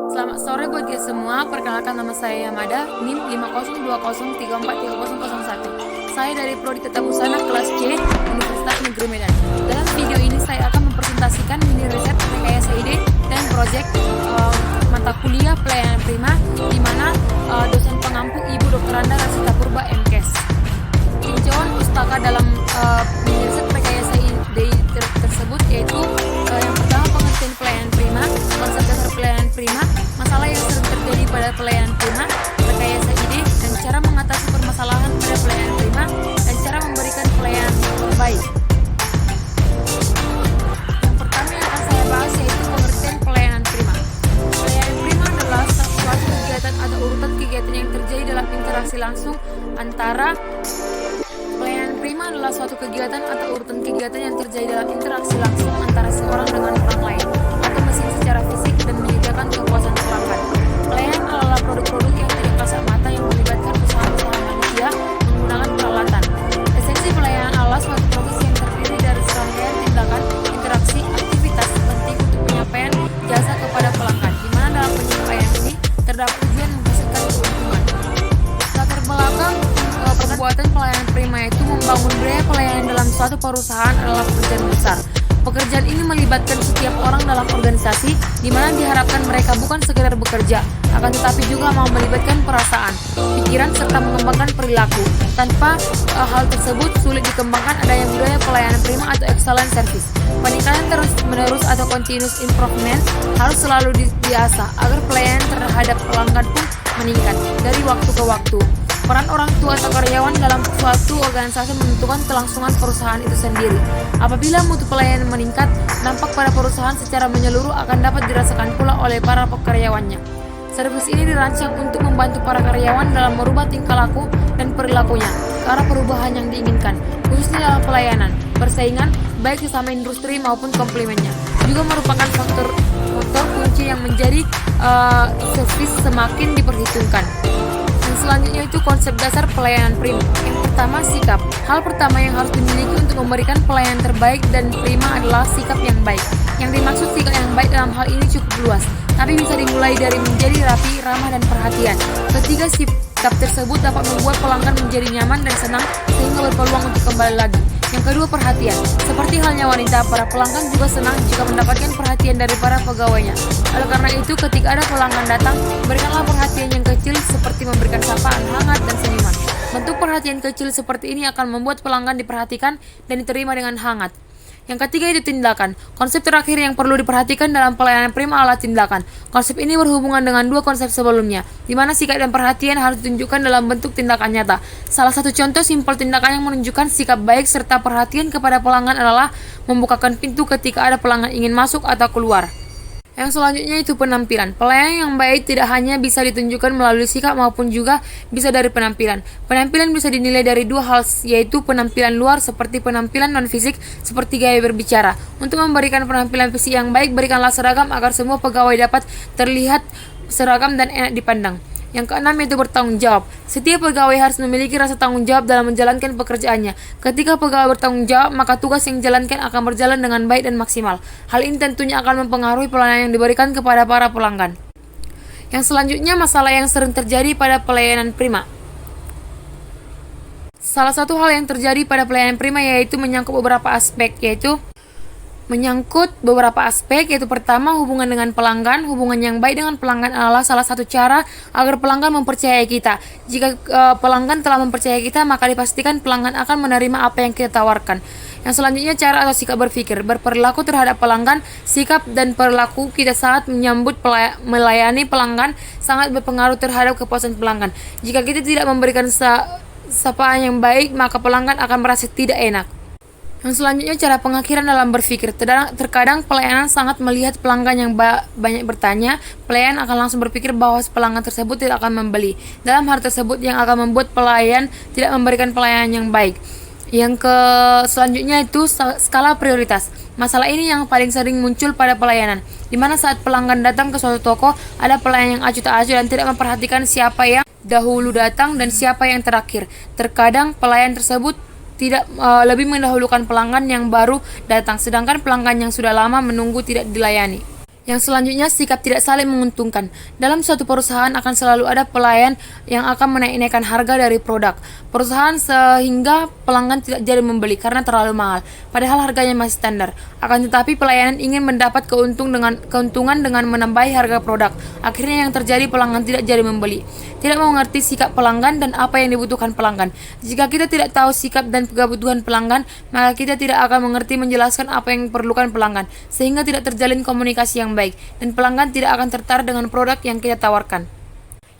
Selamat sore buat guys semua, perkenalkan nama saya Yamada, NIM 50203433001. Saya dari Prodi Tata Busana kelas C, Universitas Negeri Medan. Dalam video ini saya akan mempresentasikan mini riset rekayasa ide dan proyek mata kuliah pelayanan prima, di mana dosen pengampu Ibu Dr. Anda Rasita Purba MKes. Tinjauan pustaka dalam mini riset rekayasa ide tersebut yaitu yang pertama pengertian pelayanan prima, konsep dasar pelayanan prima, masalah yang sering terjadi pada pelayanan prima, rekayasa ide, dan cara mengatasi permasalahan pada pelayanan prima, dan cara memberikan pelayanan terbaik. Yang pertama yang akan saya bahas yaitu pengertian pelayanan prima. Pelayanan prima adalah suatu kegiatan atau urutan kegiatan yang terjadi dalam interaksi langsung antara Pelayanan prima adalah suatu kegiatan atau urutan kegiatan yang terjadi dalam interaksi langsung antara seorang dengan orang lain atau mesin secara fisik dan menyediakan kepuasan pelanggan. Pelayanan adalah produk-produk yang tidak kasat mata yang melibatkan usaha-usaha manusia menggunakan peralatan. Esensi pelayanan adalah suatu proses yang terdiri dari serangkaian tindakan, interaksi, aktivitas penting untuk penyampaian jasa kepada pelanggan, di mana dalam penyampaian ini terdapat tujuan menghasilkan keuntungan. Latar belakang perbuatan pelayanan prima itu membangun budaya pelayanan dalam suatu perusahaan adalah pekerjaan besar. Pekerjaan ini melibatkan setiap orang dalam organisasi, di mana diharapkan mereka bukan sekedar bekerja, akan tetapi juga mau melibatkan perasaan, pikiran, serta mengembangkan perilaku. Tanpa hal tersebut sulit dikembangkan adanya budaya pelayanan prima atau excellent service. Peningkatan terus-menerus atau continuous improvement harus selalu diasah agar pelayanan terhadap pelanggan pun meningkat dari waktu ke waktu. Peran orang tua atau karyawan dalam suatu organisasi menentukan kelangsungan perusahaan itu sendiri. Apabila mutu pelayanan meningkat, dampak pada perusahaan secara menyeluruh akan dapat dirasakan pula oleh para karyawannya. Servis ini dirancang untuk membantu para karyawan dalam merubah tingkah laku dan perilakunya ke arah perubahan yang diinginkan, khususnya dalam pelayanan, persaingan, baik sesama industri maupun komplemennya. Juga merupakan faktor kunci yang menjadi servis semakin diperhitungkan. Selanjutnya itu konsep dasar pelayanan prima. Yang pertama, sikap. Hal pertama yang harus dimiliki untuk memberikan pelayanan terbaik dan prima adalah sikap yang baik. Yang dimaksud sikap yang baik dalam hal ini cukup luas, tapi bisa dimulai dari menjadi rapi, ramah, dan perhatian. Ketiga, sikap tersebut dapat membuat pelanggan menjadi nyaman dan senang sehingga berpeluang untuk kembali lagi. Yang kedua, perhatian. Seperti halnya wanita, para pelanggan juga senang jika mendapatkan perhatian dari para pegawainya. Oleh karena itu, ketika ada pelanggan datang, berikanlah perhatian yang kecil seperti memberikan sapaan hangat dan senyuman. Bentuk perhatian kecil seperti ini akan membuat pelanggan diperhatikan dan diterima dengan hangat. Yang ketiga itu tindakan. Konsep terakhir yang perlu diperhatikan dalam pelayanan prima adalah tindakan. Konsep ini berhubungan dengan dua konsep sebelumnya, di mana sikap dan perhatian harus ditunjukkan dalam bentuk tindakan nyata. Salah satu contoh simpel tindakan yang menunjukkan sikap baik serta perhatian kepada pelanggan adalah membukakan pintu ketika ada pelanggan ingin masuk atau keluar. Yang selanjutnya itu penampilan. Pelayanan yang baik tidak hanya bisa ditunjukkan melalui sikap maupun juga bisa dari penampilan. Penampilan bisa dinilai dari dua hal, yaitu penampilan luar seperti penampilan non-fisik seperti gaya berbicara. Untuk memberikan penampilan fisik yang baik, berikanlah seragam agar semua pegawai dapat terlihat seragam dan enak dipandang. Yang keenam yaitu bertanggung jawab. Setiap pegawai harus memiliki rasa tanggung jawab dalam menjalankan pekerjaannya. Ketika pegawai bertanggung jawab, maka tugas yang dijalankan akan berjalan dengan baik dan maksimal. Hal ini tentunya akan mempengaruhi pelayanan yang diberikan kepada para pelanggan. Yang selanjutnya, masalah yang sering terjadi pada pelayanan prima. Salah satu hal yang terjadi pada pelayanan prima yaitu menyangkut beberapa aspek, yaitu pertama, hubungan dengan pelanggan. Hubungan yang baik dengan pelanggan adalah salah satu cara agar pelanggan mempercayai kita. Jika pelanggan telah mempercayai kita, maka dipastikan pelanggan akan menerima apa yang kita tawarkan. Yang selanjutnya, cara atau sikap berpikir. Berperilaku terhadap pelanggan. Sikap dan perilaku kita saat melayani pelanggan sangat berpengaruh terhadap kepuasan pelanggan. Jika kita tidak memberikan sapaan yang baik, maka pelanggan akan merasa tidak enak. Yang selanjutnya, cara pengakhiran dalam berpikir. Terkadang pelayanan sangat melihat pelanggan yang banyak bertanya, pelayan akan langsung berpikir bahwa pelanggan tersebut tidak akan membeli. Dalam hal tersebut yang akan membuat pelayan tidak memberikan pelayanan yang baik. Yang selanjutnya itu skala prioritas. Masalah ini yang paling sering muncul pada pelayanan, di mana saat pelanggan datang ke suatu toko, ada pelayan yang acuh tak acuh dan tidak memperhatikan siapa yang dahulu datang dan siapa yang terakhir. Terkadang pelayan tersebut tidak lebih mendahulukan pelanggan yang baru datang, sedangkan pelanggan yang sudah lama menunggu tidak dilayani. Yang selanjutnya, sikap tidak saling menguntungkan. Dalam suatu perusahaan akan selalu ada pelayan yang akan menaikkan harga dari produk perusahaan sehingga pelanggan tidak jadi membeli karena terlalu mahal, padahal harganya masih standar. Akan tetapi pelayanan ingin mendapat keuntungan dengan menambahi harga produk. Akhirnya yang terjadi, pelanggan tidak jadi membeli. Tidak mengerti sikap pelanggan dan apa yang dibutuhkan pelanggan. Jika kita tidak tahu sikap dan kebutuhan pelanggan, maka kita tidak akan mengerti menjelaskan apa yang diperlukan pelanggan, sehingga tidak terjalin komunikasi yang baik, dan pelanggan tidak akan tertarik dengan produk yang kita tawarkan.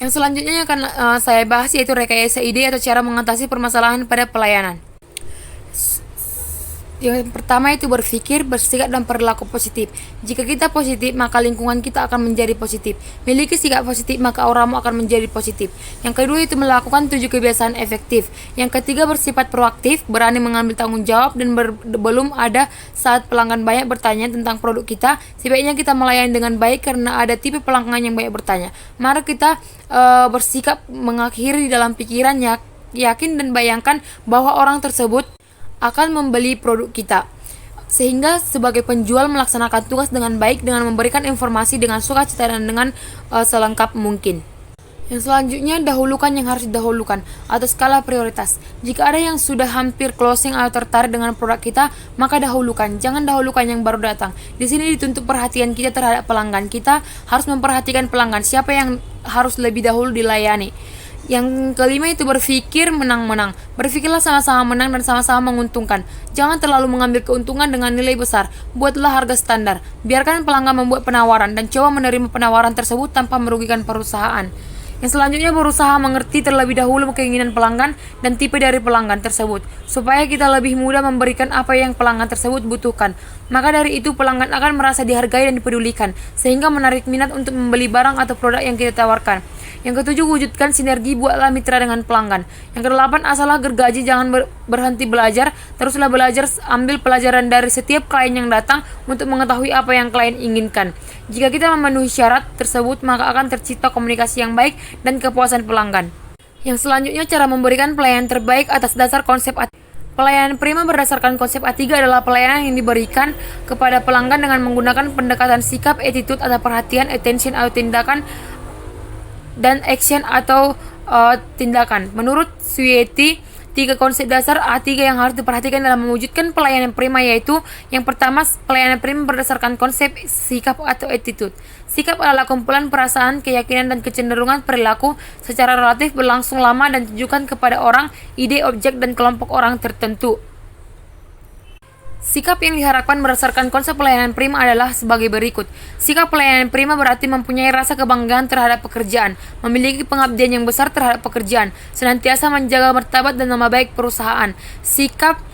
Yang selanjutnya yang akan saya bahas yaitu rekayasa ide atau cara mengatasi permasalahan pada pelayanan. Yang pertama itu berpikir, bersikap, dan perilaku positif. Jika kita positif, maka lingkungan kita akan menjadi positif. Miliki sikap positif, maka auramu akan menjadi positif. Yang kedua itu melakukan 7 kebiasaan efektif. Yang ketiga bersifat proaktif, berani mengambil tanggung jawab, dan belum ada saat pelanggan banyak bertanya tentang produk kita, sebaiknya kita melayani dengan baik karena ada tipe pelanggan yang banyak bertanya. Mari kita bersikap mengakhiri dalam pikirannya, yakin dan bayangkan bahwa orang tersebut akan membeli produk kita, sehingga sebagai penjual melaksanakan tugas dengan baik dengan memberikan informasi dengan sukacita dan dengan selengkap mungkin. Yang selanjutnya, dahulukan yang harus didahulukan atau skala prioritas. Jika ada yang sudah hampir closing atau tertarik dengan produk kita, maka dahulukan, jangan dahulukan yang baru datang. Di sini dituntut perhatian kita terhadap pelanggan. Kita harus memperhatikan pelanggan, siapa yang harus lebih dahulu dilayani. Yang kelima itu berpikir menang-menang. Berpikirlah sama-sama menang dan sama-sama menguntungkan. Jangan terlalu mengambil keuntungan dengan nilai besar. Buatlah harga standar. Biarkan pelanggan membuat penawaran dan coba menerima penawaran tersebut tanpa merugikan perusahaan. Yang selanjutnya, berusaha mengerti terlebih dahulu keinginan pelanggan dan tipe dari pelanggan tersebut, supaya kita lebih mudah memberikan apa yang pelanggan tersebut butuhkan. Maka dari itu pelanggan akan merasa dihargai dan dipedulikan, sehingga menarik minat untuk membeli barang atau produk yang kita tawarkan. Yang ketujuh, wujudkan sinergi, buatlah mitra dengan pelanggan. Yang kedelapan, asallah gergaji, jangan berhenti belajar, teruslah belajar, ambil pelajaran dari setiap klien yang datang untuk mengetahui apa yang klien inginkan. Jika kita memenuhi syarat tersebut, maka akan tercipta komunikasi yang baik dan kepuasan pelanggan. Yang selanjutnya, cara memberikan pelayanan terbaik atas dasar konsep pelayanan prima berdasarkan konsep A3 adalah pelayanan yang diberikan kepada pelanggan dengan menggunakan pendekatan sikap, attitude atau perhatian, attention atau tindakan, dan action atau tindakan. Menurut Sweety, 3 konsep dasar A3 yang harus diperhatikan dalam mewujudkan pelayanan prima yaitu: yang pertama, pelayanan prima berdasarkan konsep sikap atau attitude. Sikap adalah kumpulan perasaan, keyakinan, dan kecenderungan perilaku secara relatif berlangsung lama dan ditujukan kepada orang, ide, objek, dan kelompok orang tertentu. Sikap yang diharapkan berdasarkan konsep pelayanan prima adalah sebagai berikut. Sikap pelayanan prima berarti mempunyai rasa kebanggaan terhadap pekerjaan, memiliki pengabdian yang besar terhadap pekerjaan, senantiasa menjaga martabat dan nama baik perusahaan. Sikap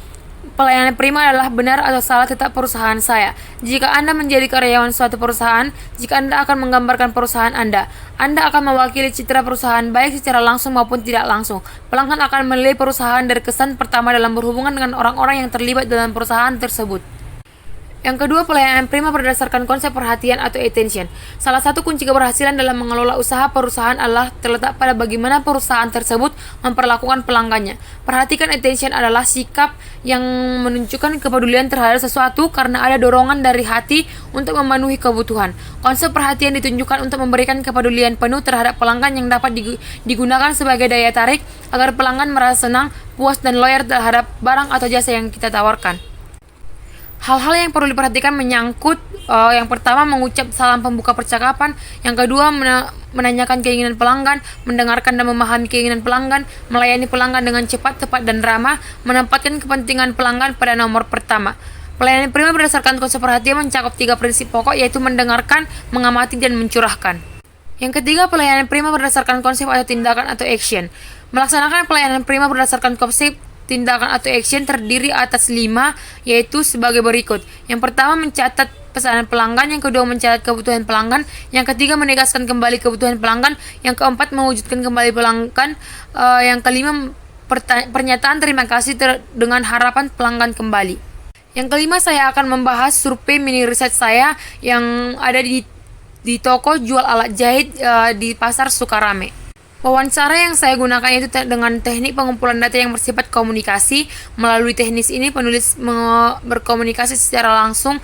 pelayanan prima adalah benar atau salah tetap perusahaan saya. Jika Anda menjadi karyawan suatu perusahaan, jika Anda akan menggambarkan perusahaan Anda akan mewakili citra perusahaan baik secara langsung maupun tidak langsung. Pelanggan akan menilai perusahaan dari kesan pertama dalam berhubungan dengan orang-orang yang terlibat dalam perusahaan tersebut. Yang kedua, pelayanan prima berdasarkan konsep perhatian atau attention. Salah satu kunci keberhasilan dalam mengelola usaha perusahaan adalah terletak pada bagaimana perusahaan tersebut memperlakukan pelanggannya. Perhatikan attention adalah sikap yang menunjukkan kepedulian terhadap sesuatu karena ada dorongan dari hati untuk memenuhi kebutuhan. Konsep perhatian ditunjukkan untuk memberikan kepedulian penuh terhadap pelanggan yang dapat digunakan sebagai daya tarik agar pelanggan merasa senang, puas, dan loyal terhadap barang atau jasa yang kita tawarkan. Hal-hal yang perlu diperhatikan menyangkut yang pertama, mengucap salam pembuka percakapan. Yang kedua, menanyakan keinginan pelanggan, mendengarkan dan memahami keinginan pelanggan, melayani pelanggan dengan cepat, tepat, dan ramah, menempatkan kepentingan pelanggan pada nomor pertama. Pelayanan prima berdasarkan konsep perhatian mencakup 3 prinsip pokok, yaitu mendengarkan, mengamati, dan mencurahkan. Yang ketiga, pelayanan prima berdasarkan konsep atau tindakan atau action. Melaksanakan pelayanan prima berdasarkan konsep tindakan atau action terdiri atas 5, yaitu sebagai berikut. Yang pertama, mencatat pesanan pelanggan. Yang kedua, mencatat kebutuhan pelanggan. Yang ketiga, menegaskan kembali kebutuhan pelanggan. Yang keempat, mewujudkan kembali pelanggan. Yang kelima, pernyataan terima kasih dengan harapan pelanggan kembali. Yang kelima, saya akan membahas survei mini riset saya yang ada di toko jual alat jahit di Pasar Sukarame. Wawancara yang saya gunakan itu dengan teknik pengumpulan data yang bersifat komunikasi. Melalui teknis ini, penulis berkomunikasi secara langsung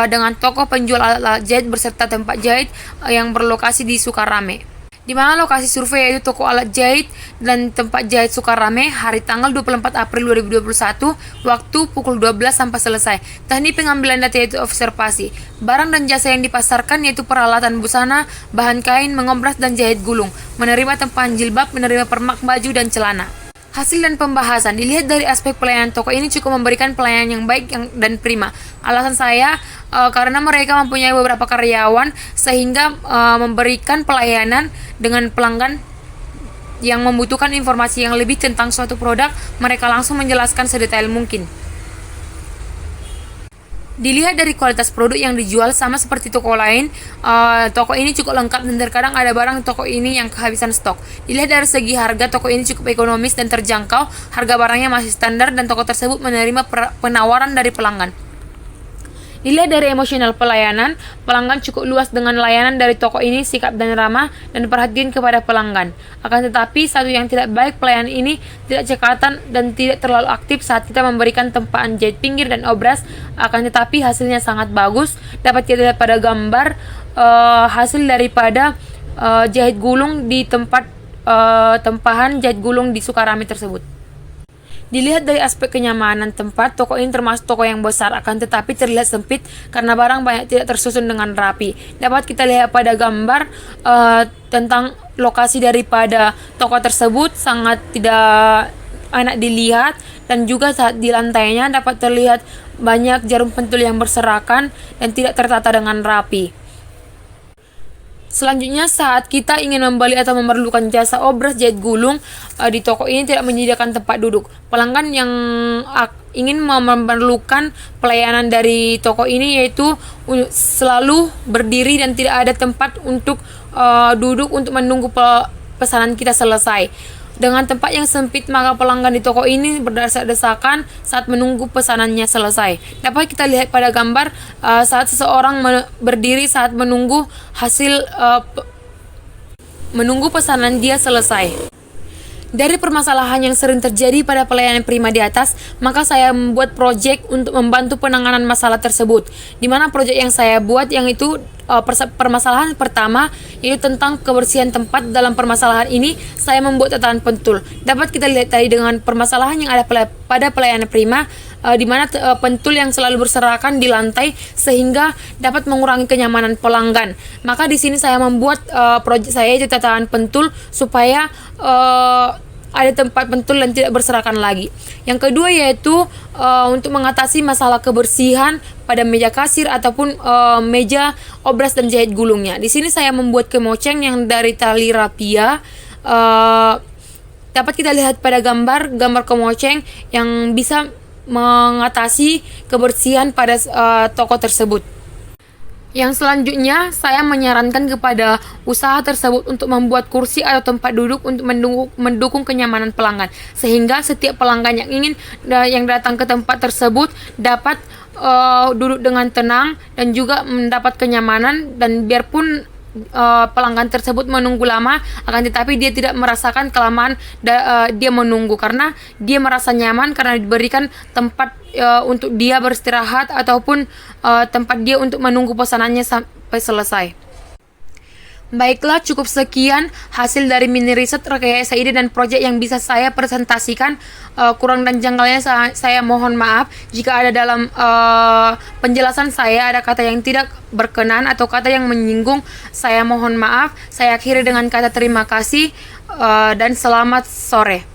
dengan toko penjual alat jahit berserta tempat jahit yang berlokasi di Sukarame. Di mana lokasi survei yaitu toko alat jahit dan tempat jahit Sukarame hari tanggal 24 April 2021 waktu pukul 12 sampai selesai. Teknik pengambilan data yaitu observasi. Barang dan jasa yang dipasarkan yaitu peralatan busana, bahan kain, mengobras dan jahit gulung, menerima tempahan jilbab, menerima permak baju dan celana. Hasil dan pembahasan dilihat dari aspek pelayanan, toko ini cukup memberikan pelayanan yang baik dan prima. Alasan saya karena mereka mempunyai beberapa karyawan sehingga memberikan pelayanan dengan pelanggan yang membutuhkan informasi yang lebih tentang suatu produk, mereka langsung menjelaskan sedetail mungkin. Dilihat dari kualitas produk yang dijual sama seperti toko lain, toko ini cukup lengkap dan terkadang ada barang toko ini yang kehabisan stok. Dilihat dari segi harga, toko ini cukup ekonomis dan terjangkau, harga barangnya masih standar dan toko tersebut menerima penawaran dari pelanggan. Dilihat dari emosional pelayanan, pelanggan cukup luas dengan layanan dari toko ini, sikap dan ramah dan perhatian kepada pelanggan. Akan tetapi, satu yang tidak baik, pelayanan ini tidak cekatan dan tidak terlalu aktif saat kita memberikan tempahan jahit pinggir dan obras. Akan tetapi, hasilnya sangat bagus. Dapat kita lihat pada gambar hasil daripada jahit gulung di tempat tempahan jahit gulung di Sukarame tersebut. Dilihat dari aspek kenyamanan tempat, toko ini termasuk toko yang besar, akan tetapi terlihat sempit karena barang banyak tidak tersusun dengan rapi. Dapat kita lihat pada gambar tentang lokasi daripada toko tersebut sangat tidak enak dilihat, dan juga saat di lantainya dapat terlihat banyak jarum pentul yang berserakan dan tidak tertata dengan rapi. Selanjutnya, saat kita ingin membeli atau memerlukan jasa obras jahit gulung, di toko ini tidak menyediakan tempat duduk. Pelanggan yang ingin memerlukan pelayanan dari toko ini yaitu selalu berdiri dan tidak ada tempat untuk duduk untuk menunggu pesanan kita selesai. Dengan tempat yang sempit, maka pelanggan di toko ini berdesak-desakan saat menunggu pesanannya selesai. Dapat kita lihat pada gambar saat seseorang berdiri saat menunggu menunggu pesanan dia selesai. Dari permasalahan yang sering terjadi pada pelayanan prima di atas, maka saya membuat proyek untuk membantu penanganan masalah tersebut. Di mana proyek yang saya buat yang itu permasalahan pertama yaitu tentang kebersihan tempat. Dalam permasalahan ini saya membuat tatahan pentul. Dapat kita lihat tadi dengan permasalahan yang ada pada pelayanan prima, di mana pentul yang selalu berserakan di lantai sehingga dapat mengurangi kenyamanan pelanggan. Maka di sini saya membuat proyek saya yaitu tatahan pentul supaya ada tempat pentul dan tidak berserakan lagi. Yang kedua yaitu untuk mengatasi masalah kebersihan pada meja kasir ataupun meja obras dan jahit gulungnya. Di sini saya membuat kemoceng yang dari tali rapia. Dapat kita lihat pada gambar kemoceng yang bisa mengatasi kebersihan pada toko tersebut. Yang selanjutnya, saya menyarankan kepada usaha tersebut untuk membuat kursi atau tempat duduk untuk mendukung kenyamanan pelanggan, sehingga setiap pelanggan yang datang ke tempat tersebut dapat duduk dengan tenang dan juga mendapat kenyamanan, dan biarpun pelanggan tersebut menunggu lama, akan tetapi dia tidak merasakan kelamaan dia menunggu karena dia merasa nyaman karena diberikan tempat untuk dia beristirahat ataupun tempat dia untuk menunggu pesanannya sampai selesai. Baiklah, cukup sekian hasil dari mini riset rekayasa ide dan proyek yang bisa saya presentasikan. Kurang dan janggalnya saya mohon maaf jika ada dalam penjelasan saya ada kata yang tidak berkenan atau kata yang menyinggung. Saya mohon maaf. Saya akhiri dengan kata terima kasih dan selamat sore.